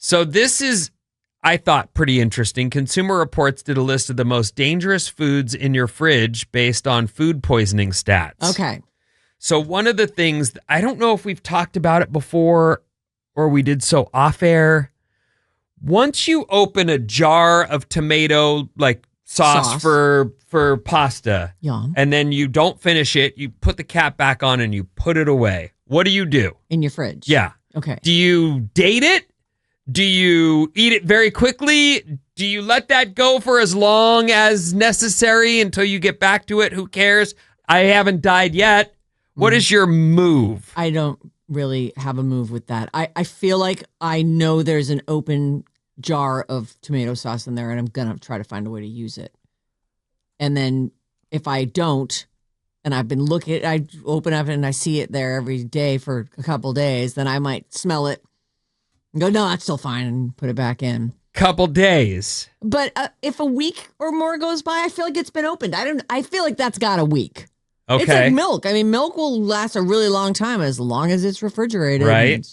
So this is, I thought, pretty interesting. Consumer Reports did a list of the most dangerous foods in your fridge based on food poisoning stats. Okay. So one of the things, I don't know if we've talked about it before or we did so off air. Once you open a jar of tomato sauce for pasta, Yum. and then you don't finish it, you put the cap back on and you put it away. What do you do? In your fridge. Yeah. Okay. Do you date it? Do you eat it very quickly? Do you let that go for as long as necessary until you get back to it? Who cares? I haven't died yet. What is your move? I don't really have a move with that. I feel like I know there's an open jar of tomato sauce in there and I'm going to try to find a way to use it. And then if I don't, and I've been looking, I open up and I see it there every day for a couple days, then I might smell it and go, no, that's still fine, and put it back in. Couple days. But if a week or more goes by, I feel like it's been opened. I feel like that's got a week. Okay. It's like milk. I mean, milk will last a really long time as long as it's refrigerated. Right.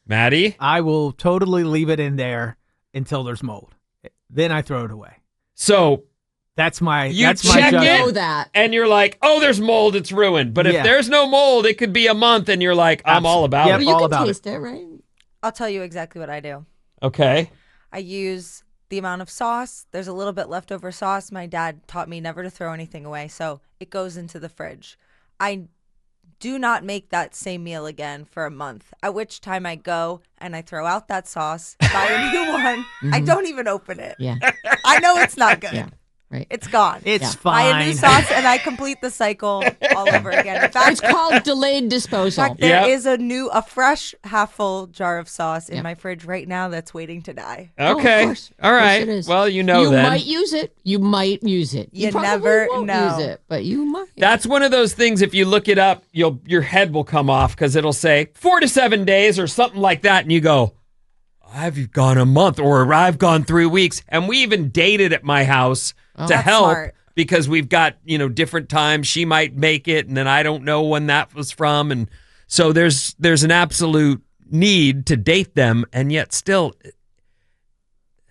Maddie? I will totally leave it in there until there's mold. Then I throw it away. So that's my check judgment. it, and you're like, oh, there's mold, it's ruined. But if there's no mold, it could be a month, and you're like, I'm all about it. You can taste it, right? I'll tell you exactly what I do. Okay. I use the amount of sauce. There's a little bit leftover sauce. My dad taught me never to throw anything away, so it goes into the fridge. I do not make that same meal again for a month, at which time I go and I throw out that sauce, buy a new one. I don't even open it. Yeah. I know it's not good. Yeah. Right. It's gone. It's Buy fine. a new sauce and I complete the cycle all over again. In fact, It's called delayed disposal. in fact, there is a fresh half full jar of sauce in my fridge right now that's waiting to die. Okay. Of course. All Of course right. it is. Well, You then. might use it. You might use it. You probably never won't know. use it, but you might. That's one of those things, if you look it up, your head will come off because it'll say 4 to 7 days or something like that. And you go, I've gone a month or I've gone 3 weeks. And we even dated at my house to That's help smart. because we've got, different times. She might make it and then I don't know when that was from. And so there's an absolute need to date them. And yet still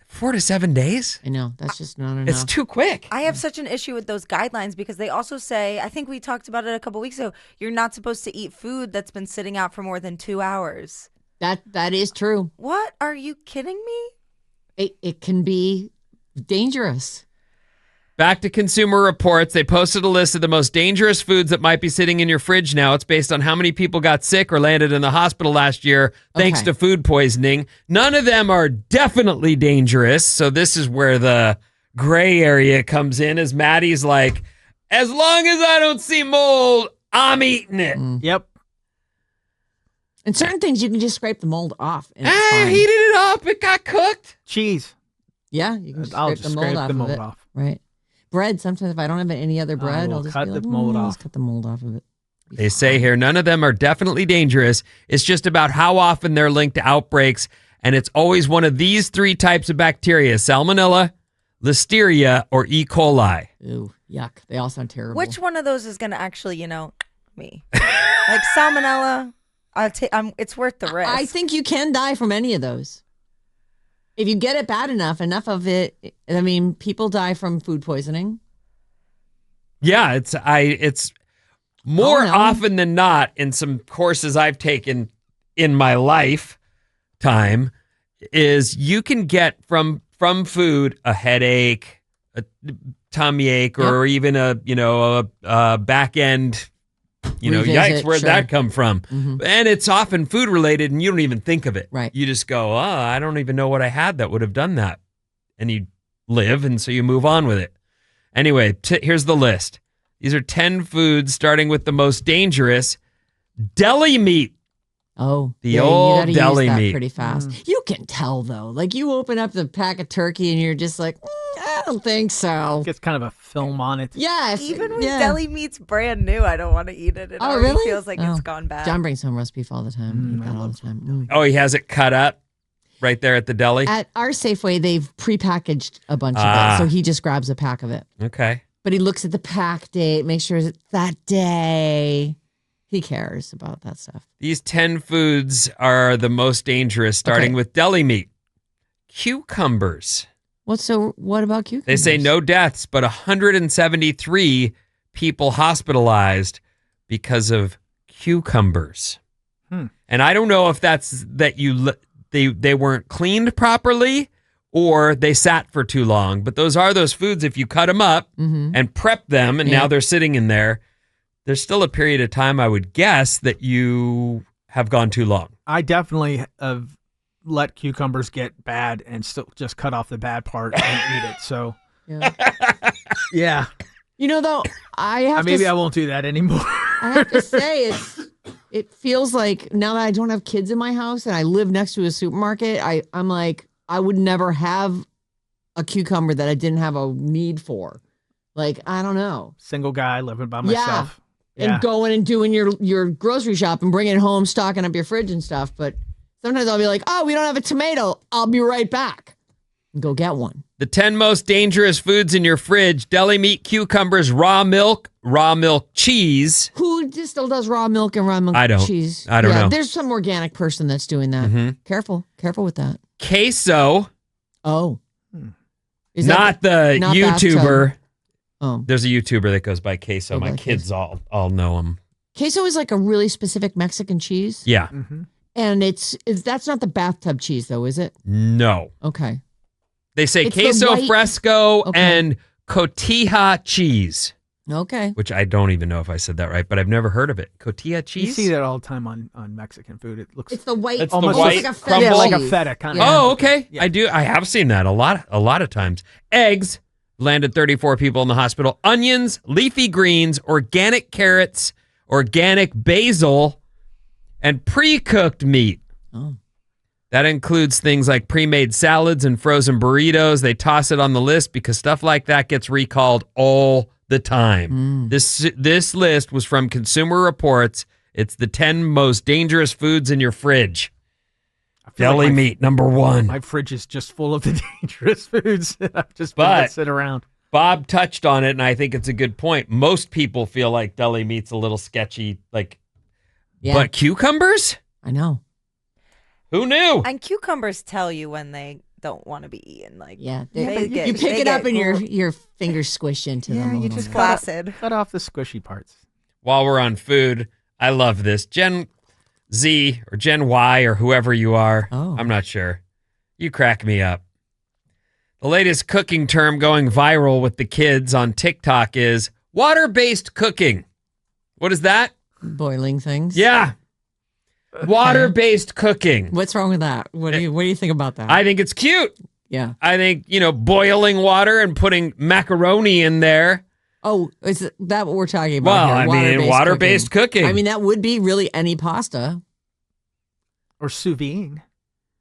4 to 7 days? I know. That's just not enough. It's too quick. I have such an issue with those guidelines because they also say, I think we talked about it a couple weeks ago, you're not supposed to eat food that's been sitting out for more than 2 hours. That is true. What? Are you kidding me? It can be dangerous. Back to Consumer Reports. They posted a list of the most dangerous foods that might be sitting in your fridge now. It's based on how many people got sick or landed in the hospital last year thanks to food poisoning. None of them are definitely dangerous. So this is where the gray area comes in, as Maddie's like, as long as I don't see mold, I'm eating it. Yep. And certain things you can just scrape the mold off. And I it's fine. heated it up. It got cooked. Cheese. Yeah, you can just I'll scrape just the mold scrape off the mold of it. off. Right. Bread, sometimes if I don't have any other bread, will I'll just cut be the like, mold let's off. cut the mold off of it. They say here, none of them are definitely dangerous. It's just about how often they're linked to outbreaks. And it's always one of these 3 types of bacteria: Salmonella, Listeria, or E. coli. Ooh, yuck. They all sound terrible. Which one of those is going to actually, me? Like salmonella, it's worth the risk. I think you can die from any of those. If you get it bad enough of it, I mean, people die from food poisoning. Yeah, it's more no. often than not in some courses I've taken in my lifetime is you can get from food a headache, a tummy ache, or even a back end, Revisit, yikes, where'd sure. that come from? Mm-hmm. And it's often food related and you don't even think of it. Right. You just go, oh, I don't even know what I had that would have done that. And you live, and so you move on with it. Anyway, here's the list. These are 10 foods, starting with the most dangerous: deli meat. Oh, The old you gotta deli use that meat. pretty fast. You can tell though. Like you open up the pack of turkey and you're just like, I don't think so. Gets kind of a film on it. Yeah, Even when deli meat's brand new, I don't want to eat it. It Oh, already really? feels like Oh. it's gone bad. John brings home roast beef all the time. Eat that all the time. Oh, he has it cut up right there at the deli? At our Safeway, they've prepackaged a bunch of Ah. it, so he just grabs a pack of it. Okay. But he looks at the pack date, makes sure it's that day. He cares about that stuff. These 10 foods are the most dangerous, starting Okay. with deli meat. cucumbers. What about cucumbers? They say no deaths, but 173 people hospitalized because of cucumbers. And I don't know if that's that they weren't cleaned properly or they sat for too long. But those are those foods, if you cut them up and prep them and now they're sitting in there, there's still a period of time, I would guess, that you have gone too long. I definitely have let cucumbers get bad and still just cut off the bad part and eat it. So, yeah. You know, though, I won't do that anymore. I have to say, it feels like now that I don't have kids in my house and I live next to a supermarket, I'm like, I would never have a cucumber that I didn't have a need for. Like, I don't know. Single guy living by myself. Yeah. And going and doing your grocery shop and bringing it home, stocking up your fridge and stuff. But sometimes I'll be like, oh, we don't have a tomato. I'll be right back. And go get one. The 10 most dangerous foods in your fridge: deli meat, cucumbers, raw milk cheese. Who still does raw milk and raw milk cheese? I don't know. There's some organic person that's doing that. Careful with that. Queso. Oh. Is not the YouTuber. Oh. There's a YouTuber that goes by Queso. My kids all know him. Queso is like a really specific Mexican cheese. Yeah. And that's not the bathtub cheese, though, is it? No. Okay. They say queso fresco and cotija cheese. Okay. Which I don't even know if I said that right, but I've never heard of it. Cotija cheese? You see that all the time on Mexican food. It's the white. It's almost the white like a crumble. feta. Like a feta kind of. Oh, okay. Yeah. I have seen that a lot of times. Eggs landed 34 people in the hospital. Onions, leafy greens, organic carrots, organic basil, and pre-cooked meat. Oh. That includes things like pre-made salads and frozen burritos. They toss it on the list because stuff like that gets recalled all the time. This list was from Consumer Reports. It's the 10 most dangerous foods in your fridge. Deli meat, number 1. My fridge is just full of the dangerous foods that I've just been sit around. Bob touched on it, and I think it's a good point. Most people feel like deli meat's a little sketchy, but cucumbers? I know. Who knew? And cucumbers tell you when they don't want to be eaten. You pick it up and your fingers squish into them. You just flaccid. Cut off the squishy parts. While we're on food, I love this. Gen Z or Gen Y or whoever you are, I'm not sure. You crack me up. The latest cooking term going viral with the kids on TikTok is water-based cooking. What is that? Boiling things. Yeah. Water-based cooking. What's wrong with that? What do you think about that? I think it's cute. Yeah. I think, boiling water and putting macaroni in there. Oh, is that what we're talking about? Well, water-based cooking. I mean, that would be really any pasta. Or sous vide.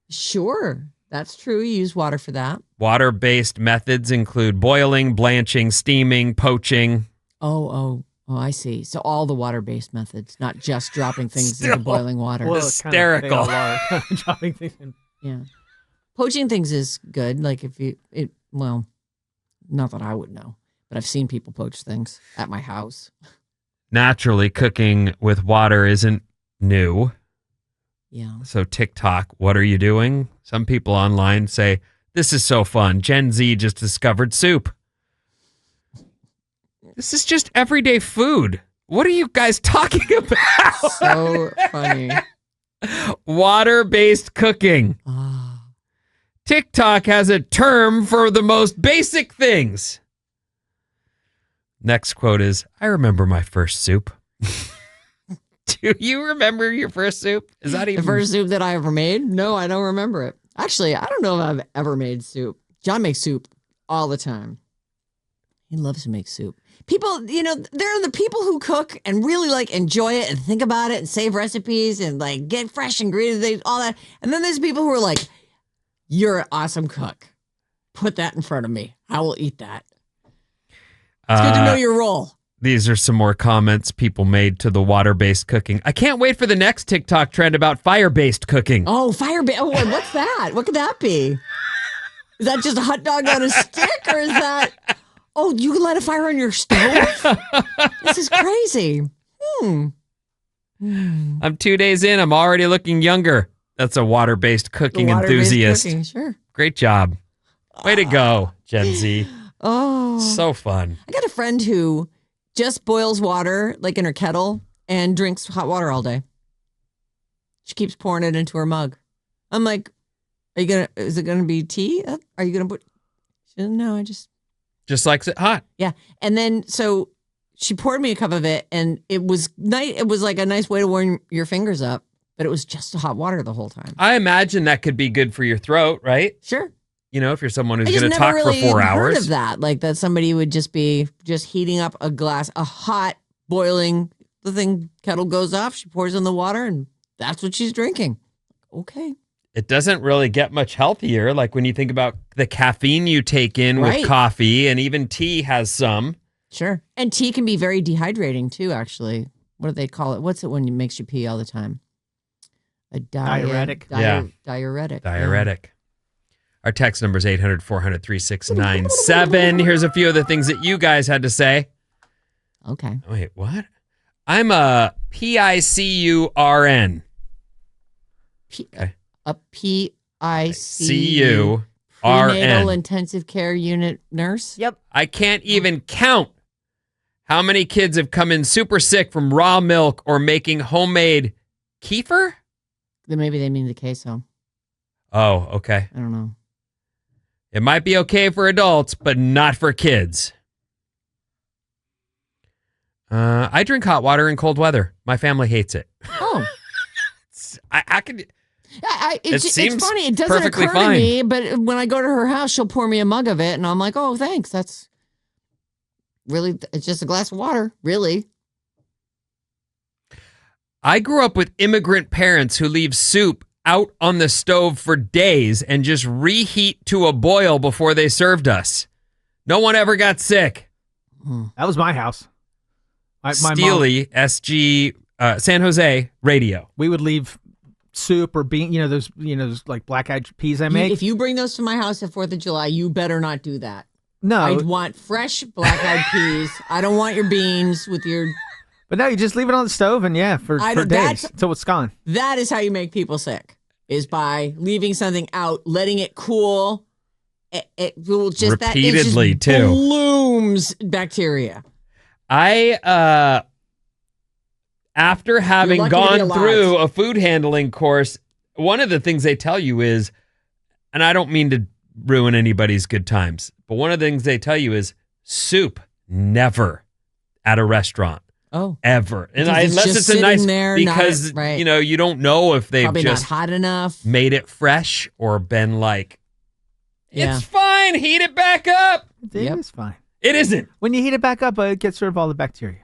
Sure. That's true. You use water for that. Water-based methods include boiling, blanching, steaming, poaching. Oh, I see. So all the water-based methods, not just dropping things into boiling water. Well, hysterical. Dropping things in. Yeah. Poaching things is good. Like not that I would know, but I've seen people poach things at my house. Naturally, cooking with water isn't new. Yeah. So TikTok, what are you doing? Some people online say, this is so fun. Gen Z just discovered soup. This is just everyday food. What are you guys talking about? So funny. Water-based cooking. TikTok has a term for the most basic things. Next quote is, I remember my first soup. Do you remember your first soup? Is that even the first soup that I ever made? No, I don't remember it. Actually, I don't know if I've ever made soup. John makes soup all the time. He loves to make soup. People, there are the people who cook and really enjoy it and think about it and save recipes and get fresh ingredients, all that. And then there's people who are like, you're an awesome cook. Put that in front of me. I will eat that. It's good to know your role. These are some more comments people made to the water-based cooking. I can't wait for the next TikTok trend about fire-based cooking. Oh, fire-based. Oh, what's that? What could that be? Is that just a hot dog on a stick, or is that... Oh, you can light a fire on your stove? This is crazy. I'm 2 days in. I'm already looking younger. That's a water-based cooking enthusiast. Cooking, sure. Great job. Way to go, Gen Z. Oh. So fun. I got a friend who just boils water like in her kettle and drinks hot water all day. She keeps pouring it into her mug. I'm like, is it gonna be tea? Are you gonna put? She said, no, I just likes it hot. Yeah. And then so she poured me a cup of it and it was nice. It was like a nice way to warm your fingers up, but it was just hot water the whole time. I imagine that could be good for your throat, right? Sure. You know, if you're someone who's I just going to never talk really for 4 heard hours. of that, like that somebody would just be just heating up a hot boiling. The thing kettle goes off. She pours in the water, and that's what she's drinking. Okay. It doesn't really get much healthier. Like when you think about the caffeine you take in Right. with coffee, and even tea has some. Sure. And tea can be very dehydrating too. Actually, what do they call it? What's it when it makes you pee all the time? A Diuretic. Diuretic. Diuretic. Our text number is 800-400-3697. Here's a few of the things that you guys had to say. Okay. Wait, what? I'm a PICURN. Okay. A PICU. CURN. Intensive care unit nurse. Yep. I can't even count how many kids have come in super sick from raw milk or making homemade kefir. Then maybe they mean the queso. Oh, okay. I don't know. It might be okay for adults, but not for kids. I drink hot water in cold weather. My family hates it. Oh. I could. It's seems funny. It doesn't perfectly occur fine. to me, but when I go to her house, she'll pour me a mug of it, and I'm like, oh, thanks. That's really, it's just a glass of water, really. I grew up with immigrant parents who leave soup out on the stove for days and just reheat to a boil before they served us. No one ever got sick. That was my house. My Steely, SG, San Jose radio. we would leave soup or bean, those like black-eyed peas I make. If you bring those to my house at 4th of July, you better not do that. No, I want fresh black-eyed peas. I don't want your beans with your... but no, you just leave it on the stove and for days until it's gone. That is how you make people sick, is by leaving something out, letting it cool. It will just... Repeatedly, that it just too. blooms bacteria. After having lucky to be gone alive. through a food handling course, one of the things they tell you is, and I don't mean to ruin anybody's good times, but one of the things they tell you is soup never at a restaurant. Oh. Ever. And Because it's unless just it's a nice, sitting there, because, not- right. you don't know if they've Probably just not hot enough. made it fresh or been like, Yeah. it's fine, heat it back up. It Yep. is fine. It isn't. When you heat it back up, it gets rid of all the bacteria.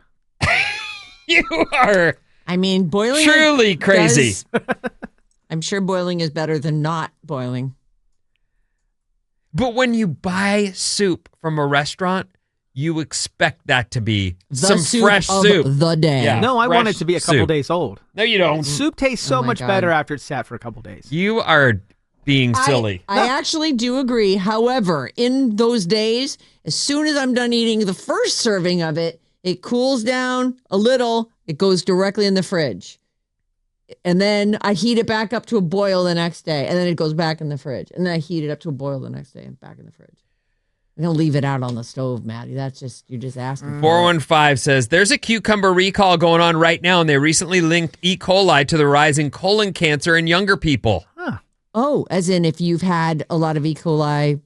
You are I mean, boiling... truly crazy. I'm sure boiling is better than not boiling. But when you buy soup from a restaurant, you expect that to be The some soup fresh of soup. the day. Yeah. No, I want it fresh to be a couple soup. days old. No, you don't. Soup tastes so Oh my much God. better after it's sat for a couple days. You are being silly. I actually do agree. However, in those days, as soon as I'm done eating the first serving of it, it cools down a little. It goes directly in the fridge. And then I heat it back up to a boil the next day. And then it goes back in the fridge. And then I heat it up to a boil the next day and back in the fridge. I don't leave it out on the stove, Maddie. That's just, you're just asking for it. 415 says, there's a cucumber recall going on right now, and they recently linked E. coli to the rise in colon cancer in younger people. Oh, as in if you've had a lot of E. coli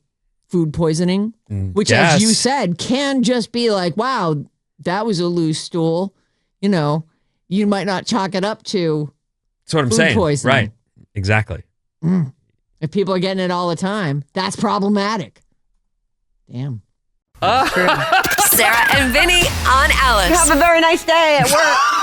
food poisoning, which, yes. as you said, can just be like, wow, that was a loose stool. You might not chalk it up to That's what I'm food saying. poisoning. Right. Exactly. If people are getting it all the time, that's problematic. Damn. Sarah and Vinnie on Alice. Have a very nice day at work.